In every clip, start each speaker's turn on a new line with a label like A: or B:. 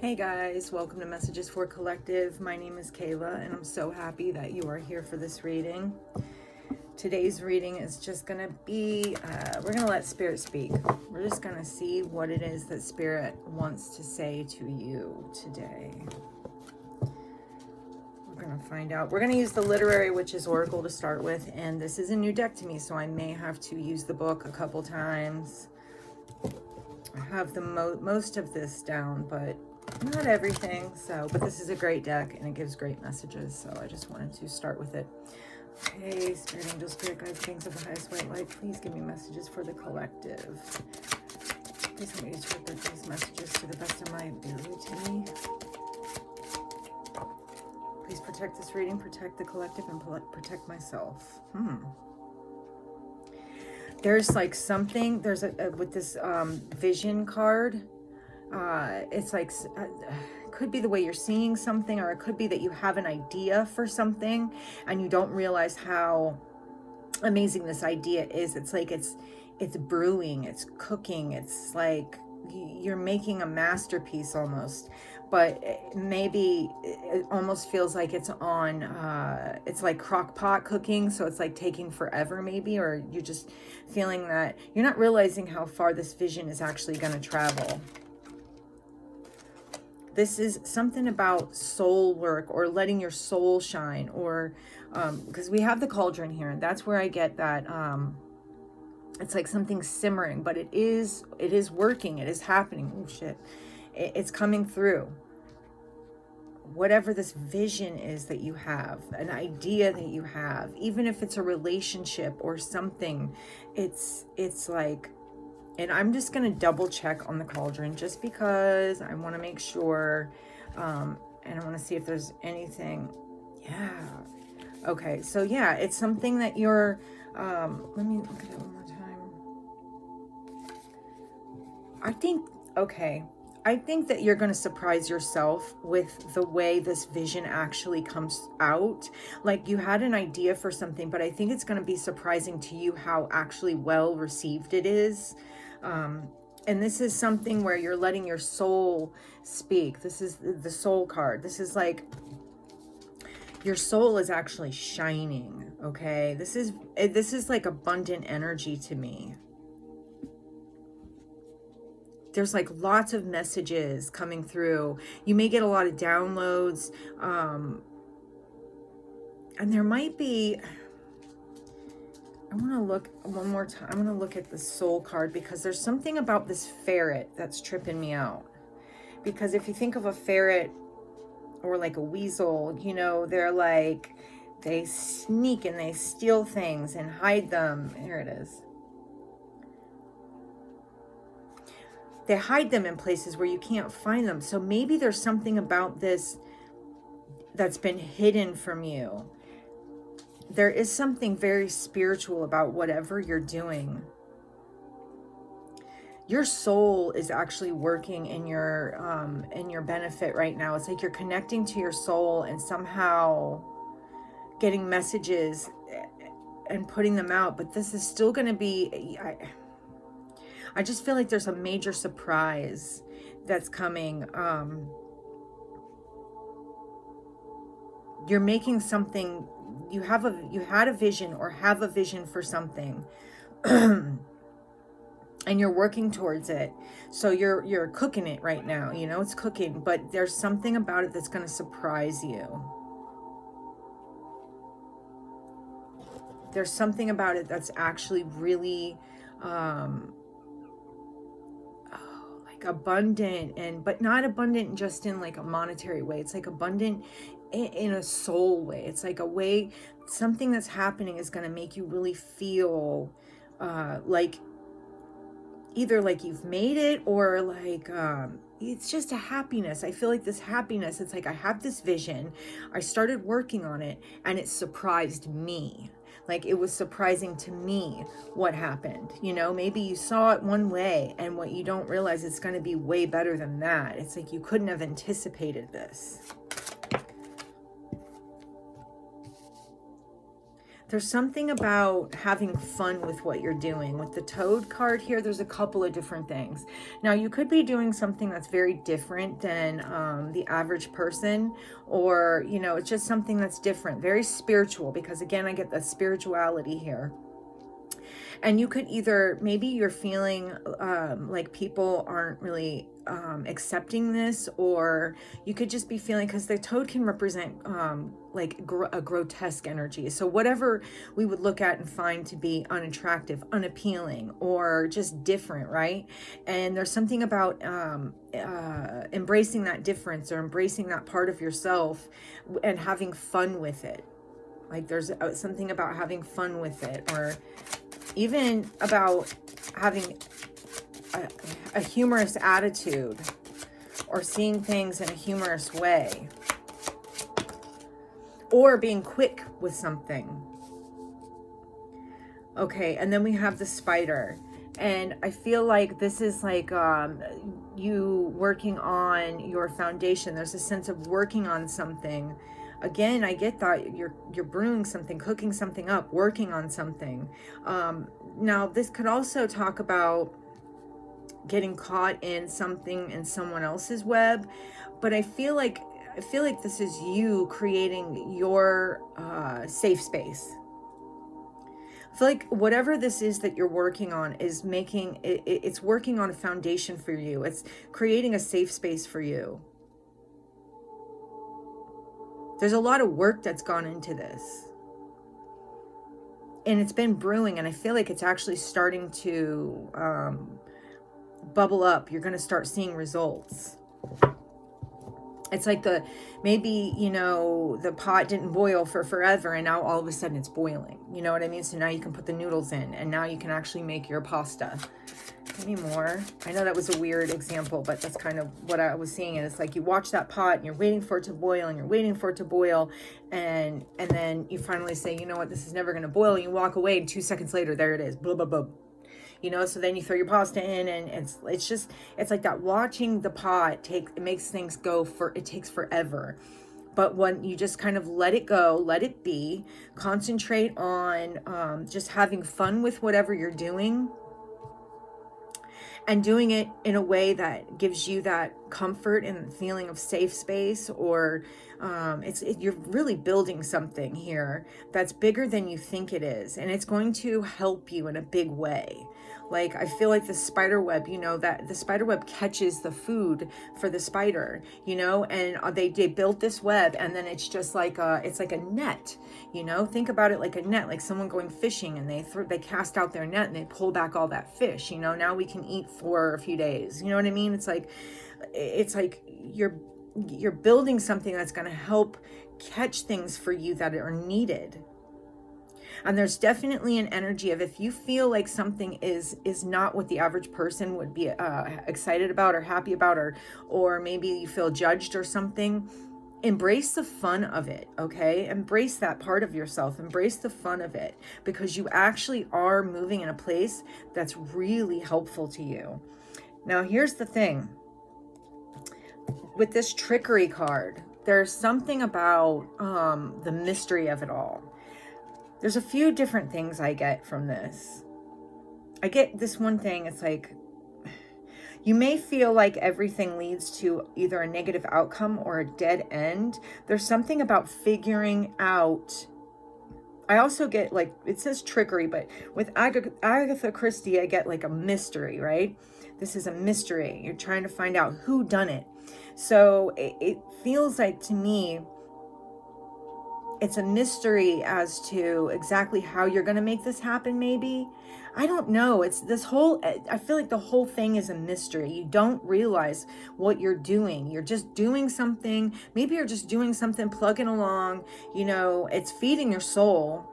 A: Hey guys, welcome to Messages for Collective. My name is Kayla and I'm so happy that you are here for this reading. Today's reading is just going to be, we're going to let Spirit speak. We're just going to see what it is that Spirit wants to say to you today. We're going to find out. We're going to use the Literary Witches Oracle to start with, and this is a new deck to me, so I may have to use the book a couple times. I have the most of this down, but not everything. But this is a great deck and it gives great messages, so I just wanted to start with it. Okay, Spirit Angel, Spirit Guides, Beings of the highest white light, please give me messages for the collective. Please help me to interpret these messages to the best of my ability. Please protect this reading, protect the collective, and protect myself. There's like something, there's with this vision card, it's like, it could be the way you're seeing something, or it could be that you have an idea for something and you don't realize how amazing this idea is. It's like it's brewing, it's cooking, it's like you're making a masterpiece almost, but maybe it almost feels like it's on it's like crock pot cooking, so it's like taking forever maybe, or you're just feeling that you're not realizing how far this vision is actually going to travel. This is something about soul work or letting your soul shine, or because we have the cauldron here, and that's where I get that it's like something simmering, but it is working, it is happening. Oh shit, it's coming through. Whatever this vision is that you have, an idea that you have, even if it's a relationship or something, it's like, and I'm just going to double check on the cauldron just because I want to make sure, and I want to see if there's anything. Yeah. Okay. So yeah, it's something that you're, let me look at it one more time. I think that you're going to surprise yourself with the way this vision actually comes out. Like, you had an idea for something, but I think it's going to be surprising to you how actually well received it is. And this is something where you're letting your soul speak. This is the soul card. This is like your soul is actually shining. Okay. This is like abundant energy to me. There's like lots of messages coming through. You may get a lot of downloads. And there might be, I want to look one more time. I'm going to look at the soul card because there's something about this ferret that's tripping me out. Because if you think of a ferret or like a weasel, you know, they're like, they sneak and they steal things and hide them. Here it is. They hide them in places where you can't find them. So maybe there's something about this that's been hidden from you. There is something very spiritual about whatever you're doing. Your soul is actually working in your benefit right now. It's like you're connecting to your soul and somehow getting messages and putting them out. But this is still going to be, I just feel like there's a major surprise that's coming. You're making something, you had a vision or have a vision for something. And you're working towards it. So you're cooking it right now, you know, it's cooking, but there's something about it that's going to surprise you. There's something about it that's actually really like abundant, but not abundant just in like a monetary way. It's like abundant in a soul way. It's like a way, something that's happening is going to make you really feel like either like you've made it, or like it's just a happiness. I feel like this happiness, it's like I have this vision, I started working on it, and it surprised me. Like, it was surprising to me what happened. You know, maybe you saw it one way, and what you don't realize, it's going to be way better than that. It's like you couldn't have anticipated this. There's something about having fun with what you're doing. With the Toad card here, there's a couple of different things. Now, you could be doing something that's very different than the average person, or, you know, it's just something that's different, very spiritual, because again, I get the spirituality here. And you could either, maybe you're feeling like people aren't really accepting this, or you could just be feeling, because the toad can represent like a grotesque energy. So whatever we would look at and find to be unattractive, unappealing, or just different, right? And there's something about embracing that difference, or embracing that part of yourself and having fun with it. Like there's something about having fun with it, or even about having a humorous attitude, or seeing things in a humorous way, or being quick with something. Okay, and then we have the spider. And I feel like this is like you working on your foundation. There's a sense of working on something. Again, I get that you're brewing something, cooking something up, working on something. Now, this could also talk about getting caught in something in someone else's web, but I feel like this is you creating your safe space. I feel like whatever this is that you're working on is making it's working on a foundation for you. It's creating a safe space for you. There's a lot of work that's gone into this. And it's been brewing, and I feel like it's actually starting to bubble up. You're going to start seeing results. It's like maybe, you know, the pot didn't boil for forever, and now all of a sudden it's boiling. You know what I mean? So now you can put the noodles in, and now you can actually make your pasta. Give me more. I know that was a weird example, but that's kind of what I was seeing. And it's like you watch that pot and you're waiting for it to boil, and you're waiting for it to boil. And then you finally say, you know what, this is never going to boil. And you walk away, and 2 seconds later, there it is. Blah, blah, blah. You know, so then you throw your pasta in, and it's like that, watching the pot it makes things it takes forever. But when you just kind of let it go, let it be, concentrate on just having fun with whatever you're doing, and doing it in a way that gives you that comfort and feeling of safe space, or you're really building something here that's bigger than you think it is, and it's going to help you in a big way. Like, I feel like the spider web, you know, that the spider web catches the food for the spider, you know, and they built this web, and then it's just like it's like a net, you know. Think about it like a net, like someone going fishing, and they cast out their net and they pull back all that fish, you know. Now we can eat for a few days, you know what I mean? It's like you're building something that's going to help catch things for you that are needed. And there's definitely an energy of, if you feel like something is not what the average person would be excited about or happy about, or maybe you feel judged or something, embrace the fun of it, okay? Embrace that part of yourself. Embrace the fun of it, because you actually are moving in a place that's really helpful to you. Now, here's the thing. With this trickery card, there's something about the mystery of it all. There's a few different things I get from this. I get this one thing. It's like, you may feel like everything leads to either a negative outcome or a dead end. There's something about figuring out. I also get, like, it says trickery, but with Agatha Christie, I get like a mystery, right? This is a mystery. You're trying to find out who done it. So it feels like, to me, it's a mystery as to exactly how you're going to make this happen, maybe. I don't know. It's this whole, I feel like the whole thing is a mystery. You don't realize what you're doing. You're just doing something. Maybe you're just doing something, plugging along. You know, it's feeding your soul.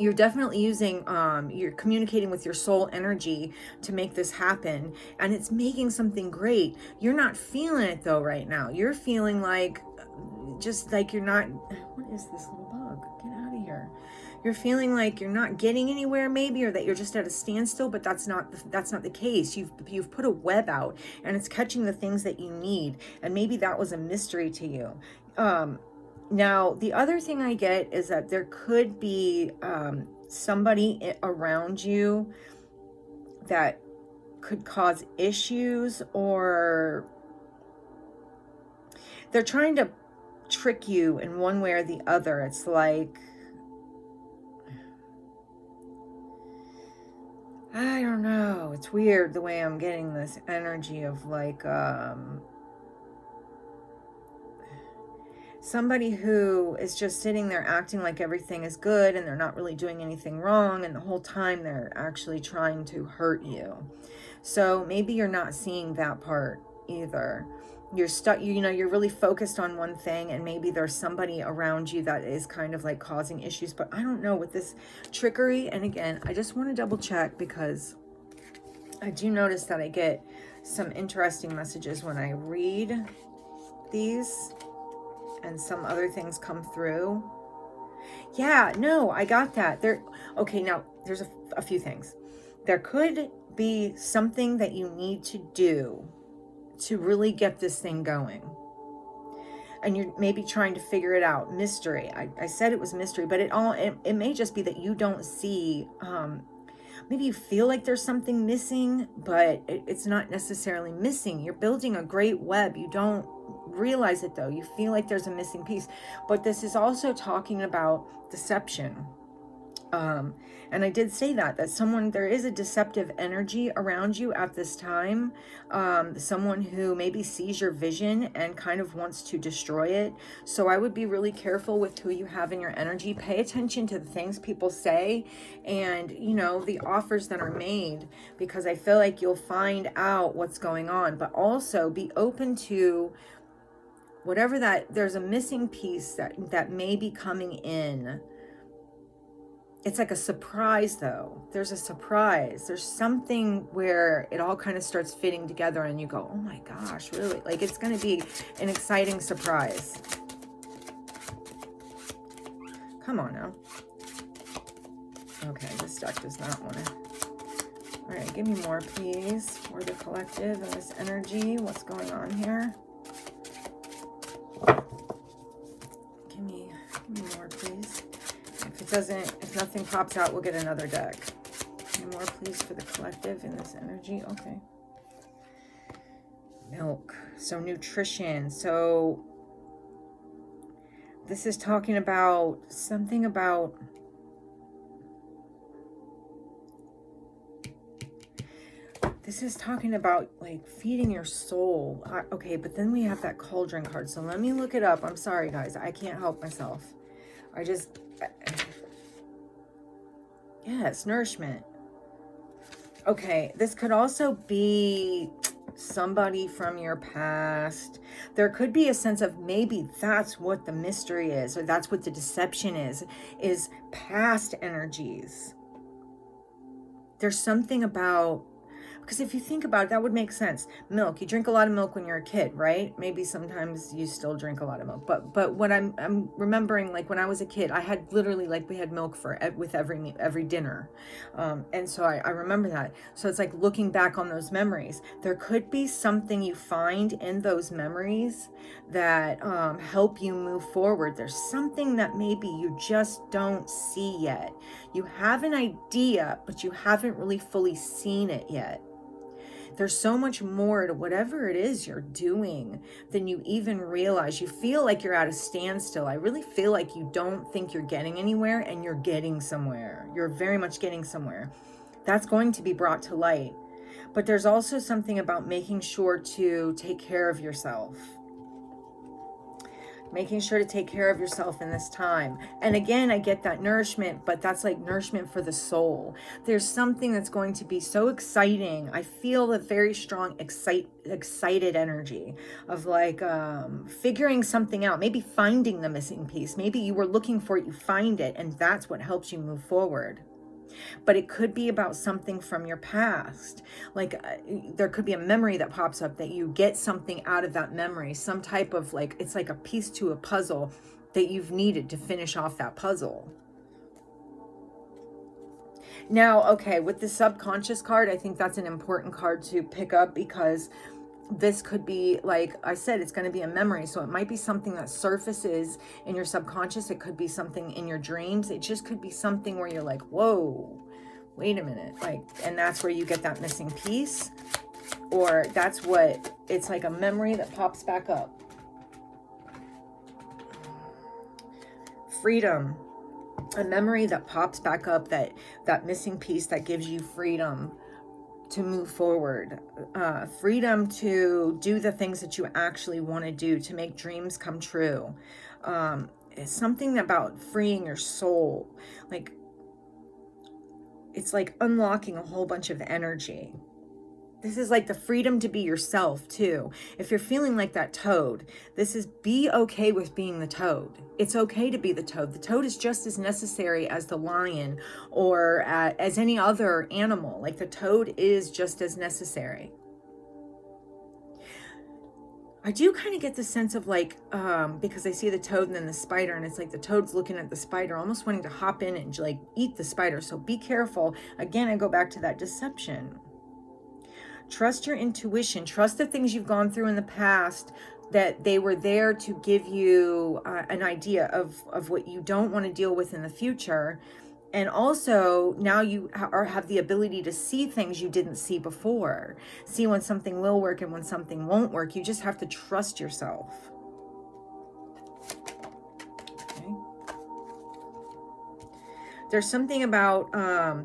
A: You're definitely using, you're communicating with your soul energy to make this happen. And it's making something great. You're not feeling it though right now. You're feeling like, just like you're not, what is this little bug? Get out of here. You're feeling like you're not getting anywhere, maybe, or that you're just at a standstill, but that's not the case. You've put a web out, and it's catching the things that you need, and maybe that was a mystery to you. Now, the other thing I get is that there could be somebody around you that could cause issues, or they're trying to trick you in one way or the other. It's like, I don't know. It's weird the way I'm getting this energy of like somebody who is just sitting there acting like everything is good and they're not really doing anything wrong, and the whole time they're actually trying to hurt you. So maybe you're not seeing that part either. You're stuck, you know, you're really focused on one thing, and maybe there's somebody around you that is kind of like causing issues. But I don't know with this trickery. And again, I just want to double check, because I do notice that I get some interesting messages when I read these, and some other things come through. Yeah, no, I got that. Okay, now there's a few things. There could be something that you need to do to really get this thing going, and you're maybe trying to figure it out. Mystery. I said it was mystery, but it may just be that you don't see, maybe you feel like there's something missing, but it's not necessarily missing. You're building a great web. You don't realize it though. You feel like there's a missing piece. But this is also talking about deception. And I did say that there is a deceptive energy around you at this time. Someone who maybe sees your vision and kind of wants to destroy it. So I would be really careful with who you have in your energy. Pay attention to the things people say, and, you know, the offers that are made, because I feel like you'll find out what's going on. But also be open to whatever there's a missing piece that may be coming in. It's like a surprise though. There's a surprise. There's something where it all kind of starts fitting together and you go, oh my gosh, really? Like, it's going to be an exciting surprise. Come on now. Okay, this deck does not want to. All right, give me more, please, for the collective and this energy. What's going on here? Give me more, please. If nothing pops out, we'll get another deck. Any more, please, for the collective in this energy? Okay. Milk. So nutrition. So this is talking about something about like feeding your soul. Okay, but then we have that cauldron card. So let me look it up. I'm sorry, guys. I can't help myself. Yes, nourishment. Okay, this could also be somebody from your past. There could be a sense of maybe that's what the mystery is, or that's what the deception is past energies. There's something about, because if you think about it, that would make sense. Milk, you drink a lot of milk when you're a kid, right? Maybe sometimes you still drink a lot of milk, but what I'm remembering, like when I was a kid, I had literally, like, we had milk with every dinner, and so I remember that. So it's like looking back on those memories. There could be something you find in those memories that help you move forward. There's something that maybe you just don't see yet. You have an idea, but you haven't really fully seen it yet. There's so much more to whatever it is you're doing than you even realize. You feel like you're at a standstill. I really feel like you don't think you're getting anywhere, and you're getting somewhere. You're very much getting somewhere. That's going to be brought to light. But there's also something about making sure to take care of yourself. Making sure to take care of yourself in this time. And again, I get that nourishment, but that's like nourishment for the soul. There's something that's going to be so exciting. I feel a very strong excited energy of like figuring something out, maybe finding the missing piece. Maybe you were looking for it, you find it, and that's what helps you move forward. But it could be about something from your past. Like there could be a memory that pops up that you get something out of that memory, some type of like, it's like a piece to a puzzle that you've needed to finish off that puzzle. Now, okay, with the subconscious card, I think that's an important card to pick up, because this could be, like I said, it's going to be a memory. So it might be something that surfaces in your subconscious. It could be something in your dreams. It just could be something where you're like, whoa, wait a minute. Like, and that's where you get that missing piece. Or that's what, it's like a memory that pops back up. Freedom. A memory that pops back up, that missing piece that gives you freedom to move forward, freedom to do the things that you actually want to do, to make dreams come true. It's something about freeing your soul. Like, it's like unlocking a whole bunch of energy. This is like the freedom to be yourself too. If you're feeling like that toad, this is be okay with being the toad. It's okay to be the toad. The toad is just as necessary as the lion or as any other animal. Like, the toad is just as necessary. I do kind of get the sense of like, because I see the toad and then the spider, and it's like the toad's looking at the spider, almost wanting to hop in and like eat the spider. So be careful. Again, I go back to that deception. Trust your intuition. Trust the things you've gone through in the past, that they were there to give you an idea of what you don't want to deal with in the future. And also, now you have the ability to see things you didn't see before. See when something will work and when something won't work. You just have to trust yourself. Okay. There's something about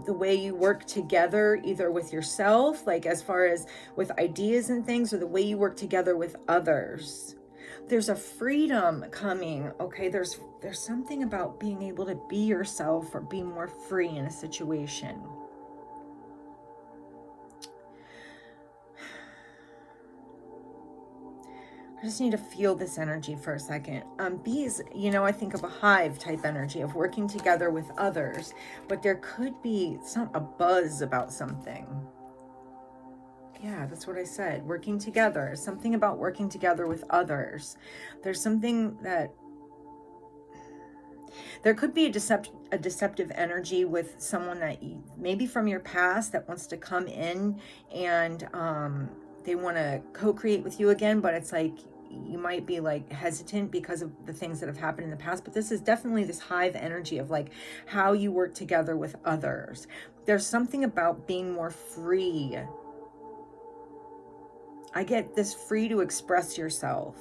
A: the way you work together, either with yourself, like as far as with ideas and things, or the way you work together with others. There's a freedom coming, okay? There's something about being able to be yourself or be more free in a situation. I just need to feel this energy for a second. Bees, I think of a hive type energy of working together with others, but there could be a buzz about something. Yeah, that's what I said. Working together. Something about working together with others. There's something that there could be a deceptive energy with someone that maybe from your past that wants to come in and they want to co-create with you again, but it's like you might be like hesitant because of the things that have happened in the past. But this is definitely this hive energy of like how you work together with others. There's something about being more free. I get this free to express yourself.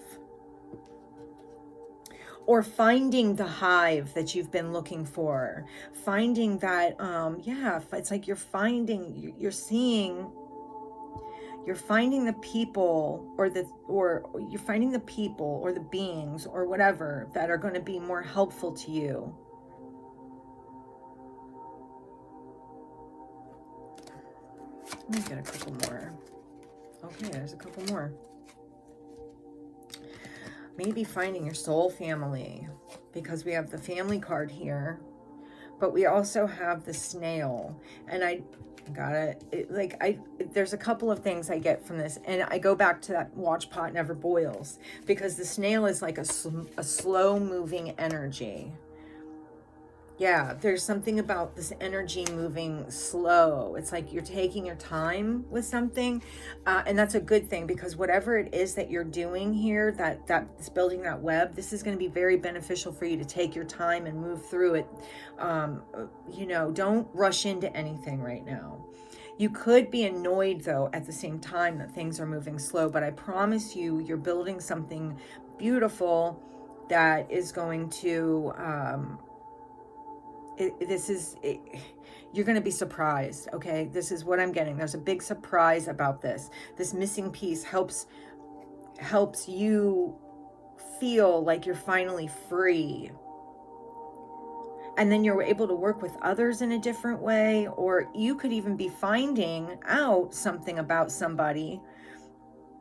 A: Or finding the hive that you've been looking for. Finding that, it's like you're finding the people or you're finding the people or the beings or whatever that are going to be more helpful to you. Let me get a couple more. Okay, there's a couple more. Maybe finding your soul family, because we have the family card here, but we also have the snail. And there's a couple of things I get from this, and I go back to that watch pot never boils, because the snail is like a slow moving energy. Yeah, there's something about this energy moving slow. It's like you're taking your time with something, and that's a good thing, because whatever it is that you're doing here, that's building that web, this is going to be very beneficial for you to take your time and move through it. Don't rush into anything right now. You could be annoyed, though, at the same time that things are moving slow, but I promise you, you're building something beautiful that is going to... you're going to be surprised. Okay. This is what I'm getting. There's a big surprise about this. This missing piece helps you feel like you're finally free. And then you're able to work with others in a different way, or you could even be finding out something about somebody,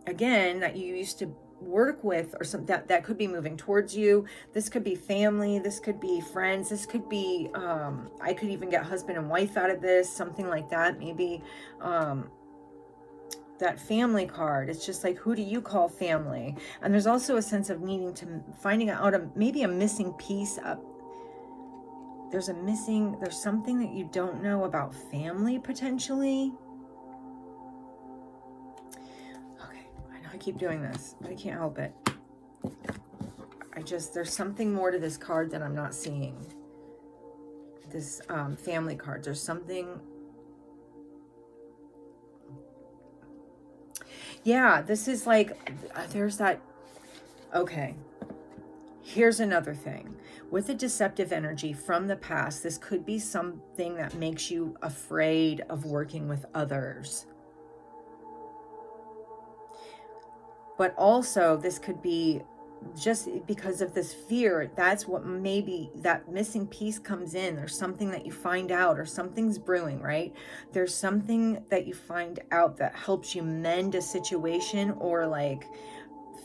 A: again, that you used to work with, or something that could be moving towards you. This could be family, this could be friends, this could be I could even get husband and wife out of this, something like that. Maybe that family card, it's just like, who do you call family? And there's also a sense of needing to finding out maybe a missing piece up. There's something that you don't know about family potentially. I keep doing this, but I can't help it. There's something more to this card that I'm not seeing. This family card. There's something. Yeah, this is like, there's that. Okay. Here's another thing. With a deceptive energy from the past, this could be something that makes you afraid of working with others. But also, this could be just because of this fear. That's what maybe that missing piece comes in. There's something that you find out, or something's brewing, right? There's something that you find out that helps you mend a situation, or like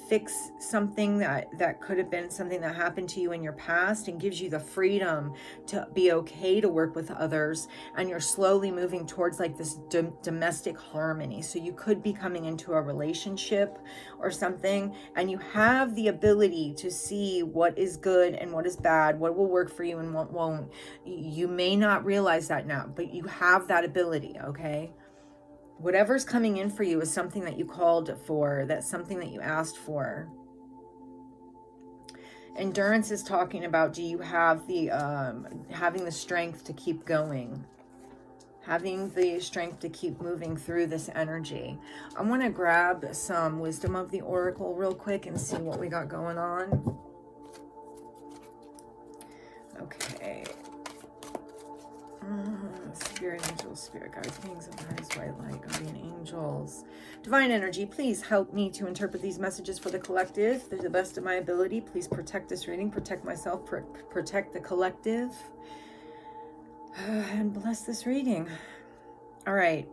A: fix something that could have been something that happened to you in your past, and gives you the freedom to be okay to work with others. And you're slowly moving towards like this domestic harmony. So you could be coming into a relationship or something, and you have the ability to see what is good and what is bad, what will work for you and what won't. You may not realize that now, but you have that ability, okay? Whatever's coming in for you is something that you called for. That's something that you asked for. Endurance is talking about, do you have the having the strength to keep going? Having the strength to keep moving through this energy. I want to grab some wisdom of the oracle real quick and see what we got going on. Okay. Spirit angels, spirit guides, beings of the highest white light, guardian angels, divine energy, please help me to interpret these messages for the collective to the best of my ability. Please protect this reading, protect myself, protect the collective, and bless this reading. All right.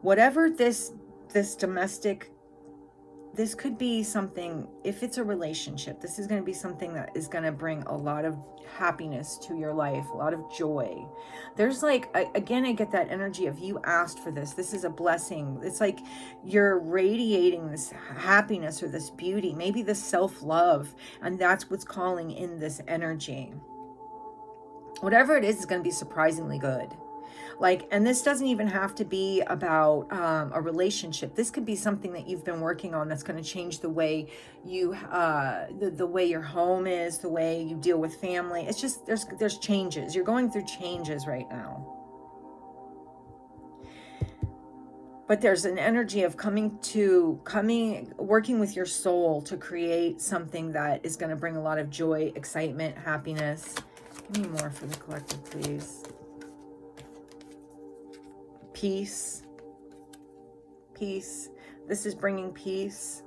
A: Whatever this domestic, this could be something, if it's a relationship, this is going to be something that is going to bring a lot of happiness to your life, a lot of joy. There's like, again, I get that energy of you asked for this. This is a blessing. It's like you're radiating this happiness or this beauty, maybe this self-love, and that's what's calling in this energy. Whatever it is going to be surprisingly good. Like, and this doesn't even have to be about a relationship. This could be something that you've been working on that's going to change the way you, the way your home is, the way you deal with family. It's just, there's changes. You're going through changes right now. But there's an energy of working with your soul to create something that is going to bring a lot of joy, excitement, happiness. Give me more for the collective, please. Peace. Peace. This is bringing peace.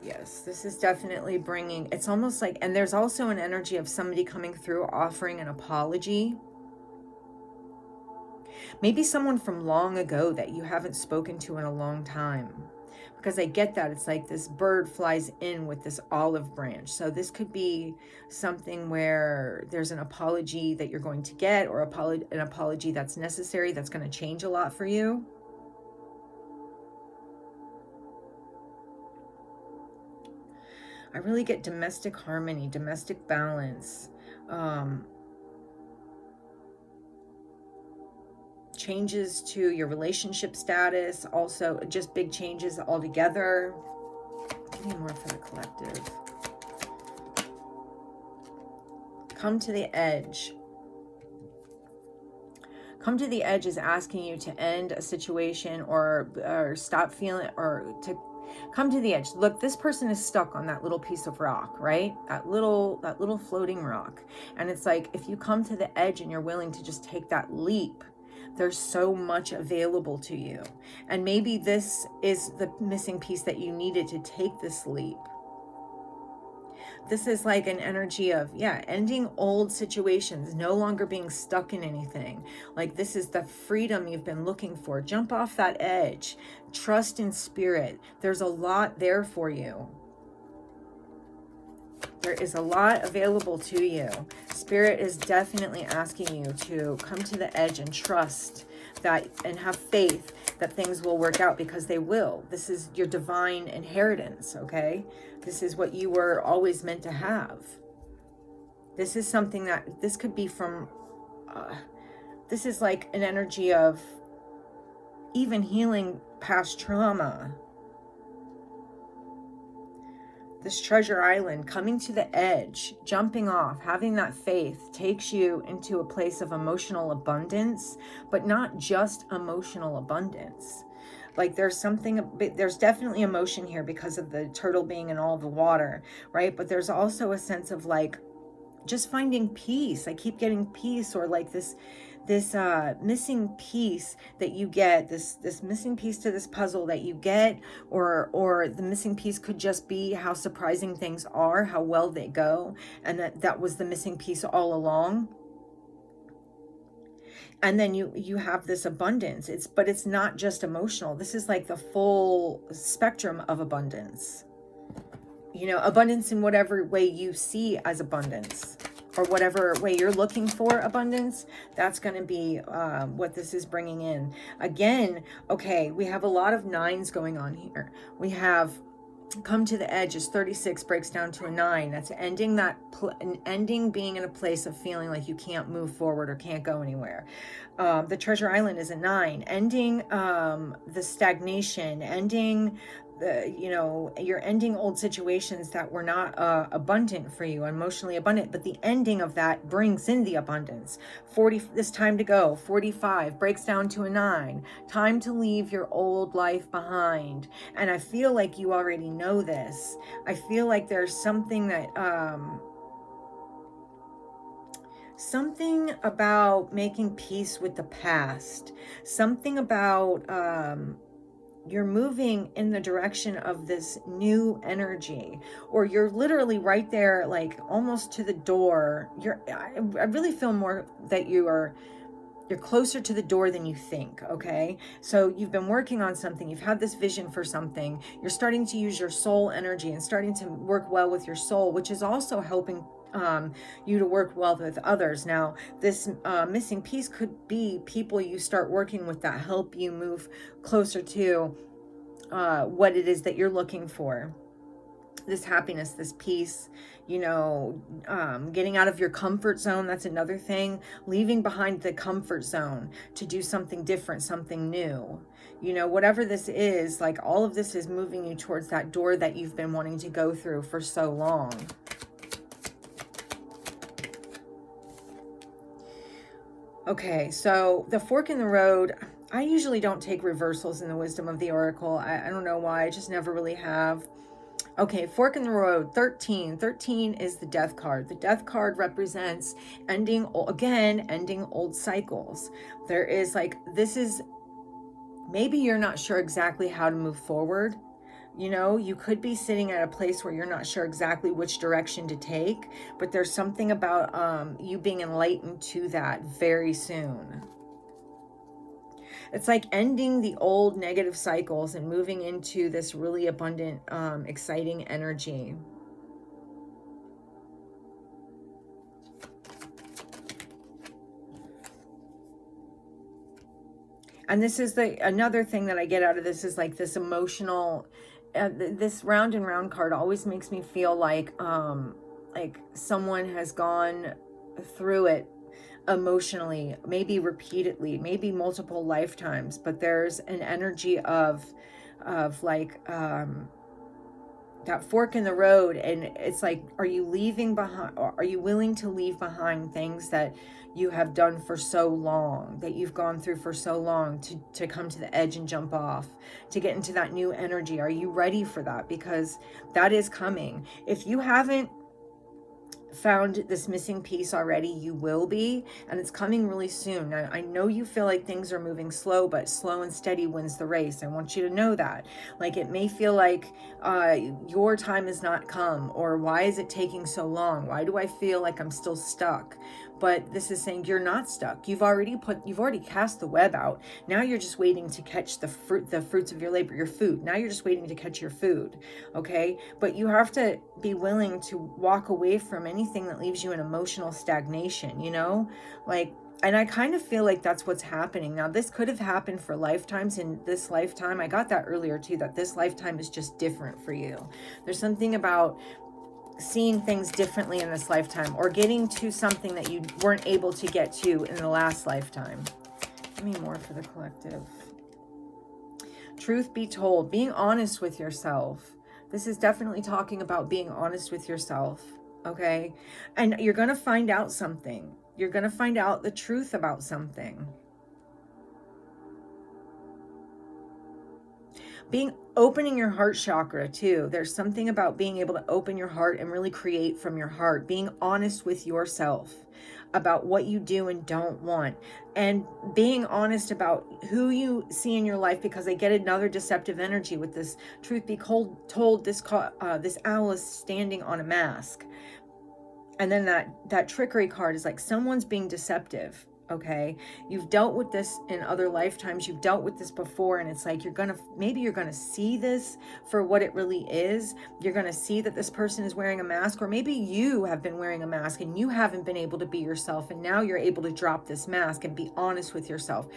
A: Yes, this is definitely bringing, it's almost like, and there's also an energy of somebody coming through offering an apology. Maybe someone from long ago that you haven't spoken to in a long time. Because I get that. It's like this bird flies in with this olive branch. So this could be something where there's an apology that you're going to get, or an apology that's necessary, that's going to change a lot for you. I really get domestic harmony, domestic balance. Changes to your relationship status, also just big changes altogether. Give me more for the collective. Come to the edge. Come to the edge is asking you to end a situation, or stop feeling, or to come to the edge. Look, this person is stuck on that little piece of rock, right? That little floating rock. And it's like, if you come to the edge and you're willing to just take that leap, there's so much available to you. And maybe this is the missing piece that you needed to take this leap. This is like an energy of, ending old situations, no longer being stuck in anything. Like, this is the freedom you've been looking for. Jump off that edge. Trust in spirit. There's a lot there for you. There is a lot available to you. Spirit is definitely asking you to come to the edge and trust that, and have faith that things will work out, because they will. This is your divine inheritance, okay? This is what you were always meant to have. This is something that, this could be from, this is like an energy of even healing past trauma. This treasure island, coming to the edge, jumping off, having that faith takes you into a place of emotional abundance, but not just emotional abundance. Like there's definitely emotion here because of the turtle being in all the water, right? But there's also a sense of like just finding peace. I keep getting peace, or like this missing piece that you get, this missing piece to this puzzle that you get, or the missing piece could just be how surprising things are, how well they go, and that was the missing piece all along. And then you have this abundance. But it's not just emotional. This is like the full spectrum of abundance. You know, abundance in whatever way you see as abundance, or whatever way you're looking for abundance. That's going to be what this is bringing in. Again, okay, we have a lot of 9s going on here. We have come to the edge is 36, breaks down to a 9. That's ending ending being in a place of feeling like you can't move forward or can't go anywhere. The treasure island is a 9, ending the stagnation, ending you're ending old situations that were not abundant for you, emotionally abundant, but the ending of that brings in the abundance. 40, this time to go. 45 breaks down to a 9, time to leave your old life behind. And I feel like you already know this. I feel like there's something that something about making peace with the past, something about you're moving in the direction of this new energy, or you're literally right there, like almost to the door. I really feel more that you're closer to the door than you think. Okay, so you've been working on something, you've had this vision for something, you're starting to use your soul energy and starting to work well with your soul, which is also helping you to work well with others. Now, this missing piece could be people you start working with that help you move closer to what it is that you're looking for. This happiness, this peace, getting out of your comfort zone. That's another thing. Leaving behind the comfort zone to do something different, something new. Whatever this is, like all of this is moving you towards that door that you've been wanting to go through for so long. Okay, so the fork in the road, I usually don't take reversals in the wisdom of the oracle. I don't know why, I just never really have. Okay, fork in the road, 13. 13 is the death card. The death card represents ending old cycles. There is maybe you're not sure exactly how to move forward. You could be sitting at a place where you're not sure exactly which direction to take, but there's something about you being enlightened to that very soon. It's like ending the old negative cycles and moving into this really abundant, exciting energy. And this is another thing that I get out of this is like this emotional, this round and round card always makes me feel like someone has gone through it emotionally, maybe repeatedly, maybe multiple lifetimes, but there's an energy of that fork in the road, and it's like, are you leaving behind, or are you willing to leave behind things that you have done for so long, that you've gone through for so long, to come to the edge and jump off, to get into that new energy? Are you ready for that? Because that is coming. If you haven't found this missing piece already, you will be, and it's coming really soon. Now, I know you feel like things are moving slow, but slow and steady wins the race. I want you to know that. Like, it may feel like your time has not come, or why is it taking so long? Why do I feel like I'm still stuck? But this is saying you're not stuck. You've already cast the web out. Now you're just waiting to catch the fruits of your labor, your food. Now you're just waiting to catch your food. Okay? But you have to be willing to walk away from anything that leaves you in emotional stagnation, and I kind of feel like that's what's happening. Now, this could have happened for lifetimes. In this lifetime, I got that earlier too, that this lifetime is just different for you. There's something about seeing things differently in this lifetime, or getting to something that you weren't able to get to in the last lifetime. Give me more for the collective. Truth be told, being honest with yourself. This is definitely talking about being honest with yourself, okay? And you're going to find out something. You're going to find out the truth about something. Opening your heart chakra too. There's something about being able to open your heart and really create from your heart. Being honest with yourself about what you do and don't want, and being honest about who you see in your life, because I get another deceptive energy with this. Truth be told, this owl is standing on a mask, and then that trickery card is like someone's being deceptive. Okay, you've dealt with this in other lifetimes, you've dealt with this before, and it's like maybe you're gonna see this for what it really is. You're gonna see that this person is wearing a mask, or maybe you have been wearing a mask and you haven't been able to be yourself, and now you're able to drop this mask and be honest with yourself.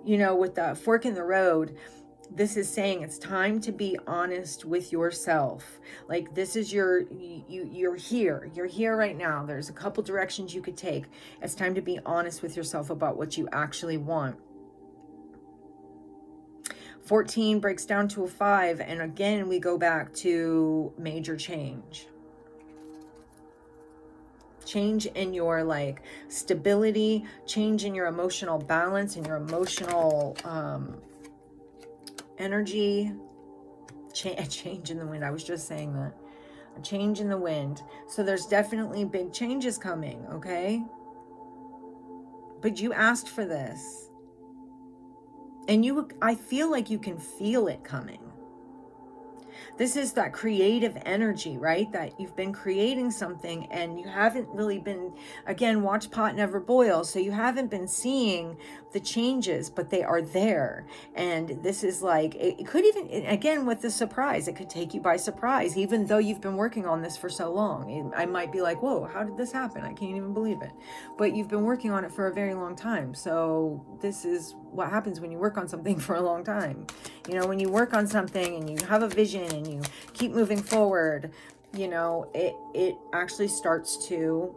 A: You know, with the fork in the road, this is saying it's time to be honest with yourself. Like, this is you're here right now. There's a couple directions you could take. It's time to be honest with yourself about what you actually want. 14 breaks down to a 5, and again we go back to major change. Change in your like stability, change in your emotional balance and your emotional energy. Change in the wind. I was just saying that. A change in the wind. So there's definitely big changes coming, okay? But you asked for this. And I feel like you can feel it coming. This is that creative energy, right? That you've been creating something and you haven't really been, again, watch pot never boil. So you haven't been seeing the changes, but they are there. And this is like, it could even, again, with the surprise, it could take you by surprise, even though you've been working on this for so long. I might be like, whoa, how did this happen? I can't even believe it. But you've been working on it for a very long time. So this is what happens when you work on something for a long time. You know, when you work on something and you have a vision and you keep moving forward, you know, it actually starts to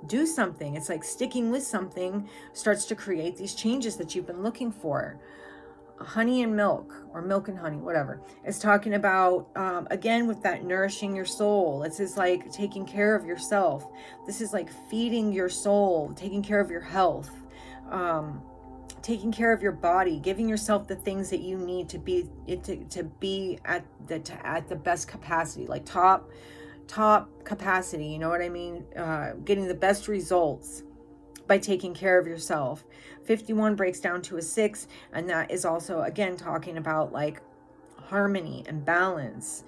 A: do something. It's like sticking with something starts to create these changes that you've been looking for. Honey and milk, or milk and honey, whatever. It's talking about, again, with that nourishing your soul. This is like taking care of yourself. This is like feeding your soul, taking care of your health, taking care of your body, giving yourself the things that you need to be at the best capacity, like top capacity, you know what I mean? Getting the best results by taking care of yourself. 51 breaks down to a 6, and that is also, again, talking about like harmony and balance.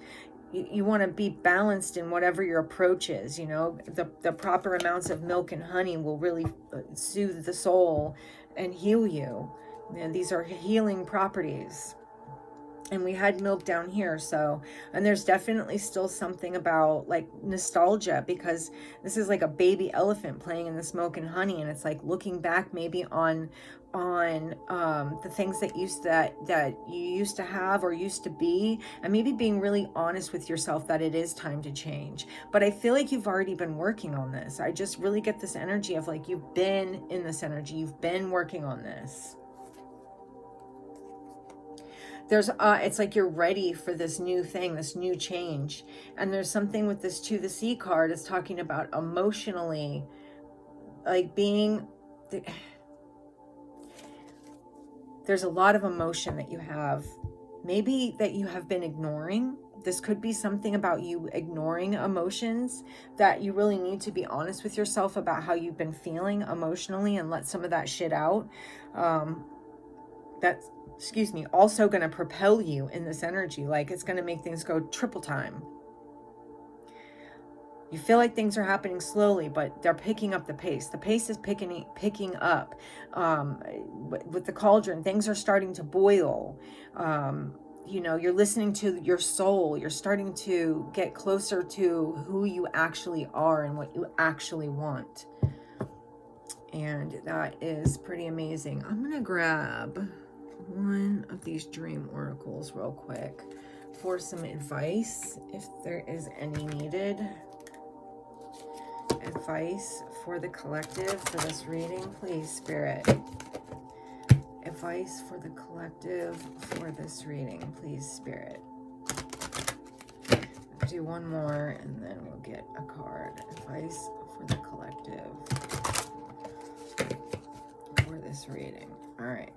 A: You want to be balanced in whatever your approach is. You know, the proper amounts of milk and honey will really soothe the soul and heal you. And these are healing properties. And we had milk down here, so, and there's definitely still something about like nostalgia, because this is like a baby elephant playing in this milk and honey, and it's like looking back maybe on the things that you used to have or used to be, and maybe being really honest with yourself that it is time to change. But I feel like you've already been working on this. I just really get this energy of like you've been in this energy, you've been working on this. There's it's like you're ready for this new thing, this new change. And there's something with this to the sea card is talking about emotionally, like being there's a lot of emotion that you have, maybe that you have been ignoring. This could be something about you ignoring emotions, that you really need to be honest with yourself about how you've been feeling emotionally and let some of that shit out. That's, excuse me, also going to propel you in this energy. Like it's going to make things go triple time. You feel like things are happening slowly, but they're picking up the pace. The pace is picking up. With the cauldron, things are starting to boil. You know, you're listening to your soul. You're starting to get closer to who you actually are and what you actually want. And that is pretty amazing. I'm going to grab one of these dream oracles real quick for some advice, if there is any needed. Advice for the collective for this reading, please, Spirit. Advice for the collective for this reading, please, Spirit. I'll do one more and then we'll get a card. Advice for the collective for this reading. All right.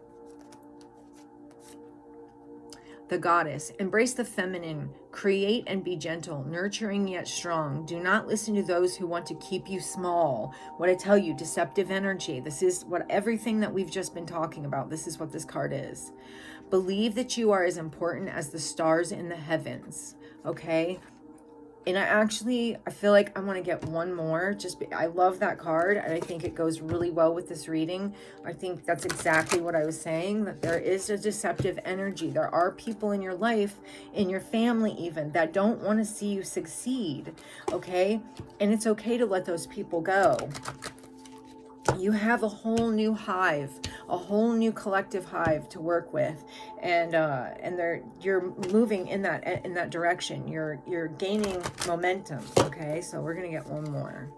A: The Goddess. Embrace the feminine. Create and be gentle, nurturing yet strong. Do not listen to those who want to keep you small. What I tell you, deceptive energy. This is what everything that we've just been talking about. This is what this card is. Believe that you are as important as the stars in the heavens. Okay? And I feel like I want to get one more. I love that card, and I think it goes really well with this reading. I think that's exactly what I was saying, that there is a deceptive energy. There are people in your life, in your family even, that don't want to see you succeed, okay? And it's okay to let those people go. You have a whole new hive, a whole new collective hive to work with, and you're moving in that direction. You're gaining momentum. Okay, so we're gonna get one more.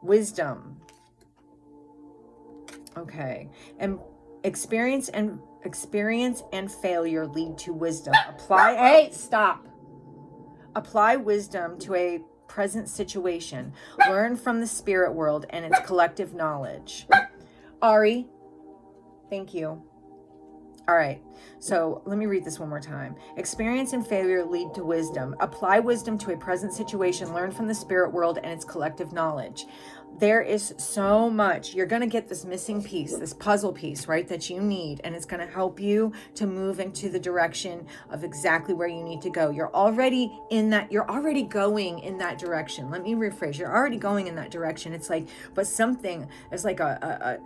A: Wisdom. Okay, and experience and failure lead to wisdom. Apply wisdom to a present situation. Learn from the spirit world and its collective knowledge. Ari, thank you. All right, so let me read this one more time. Experience and failure lead to wisdom. Apply wisdom to a present situation. Learn from the spirit world and its collective knowledge. There is so much. You're going to get this missing piece, this puzzle piece, right, that you need, and it's going to help you to move into the direction of exactly where you need to go. You're already going in that direction. Let me rephrase. You're already going in that direction. It's like, but something is like a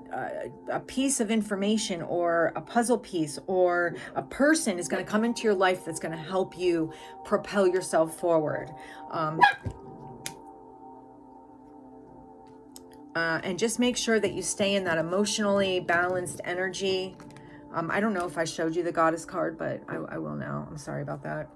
A: piece of information or a puzzle piece or a person is going to come into your life that's going to help you propel yourself forward. And just make sure that you stay in that emotionally balanced energy. I don't know if I showed you the Goddess card, but I will now. I'm sorry about that.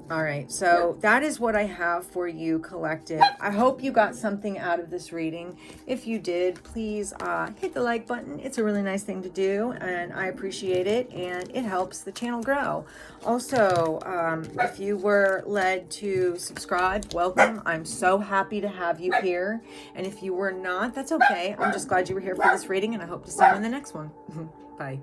A: All right, so that is what I have for you, collective. I hope you got something out of this reading. If you did, please hit the like button. It's a really nice thing to do, and I appreciate it, and it helps the channel grow. Also, if you were led to subscribe, welcome. I'm so happy to have you here. And if you were not, that's okay. I'm just glad you were here for this reading, and I hope to see you in the next one. Bye.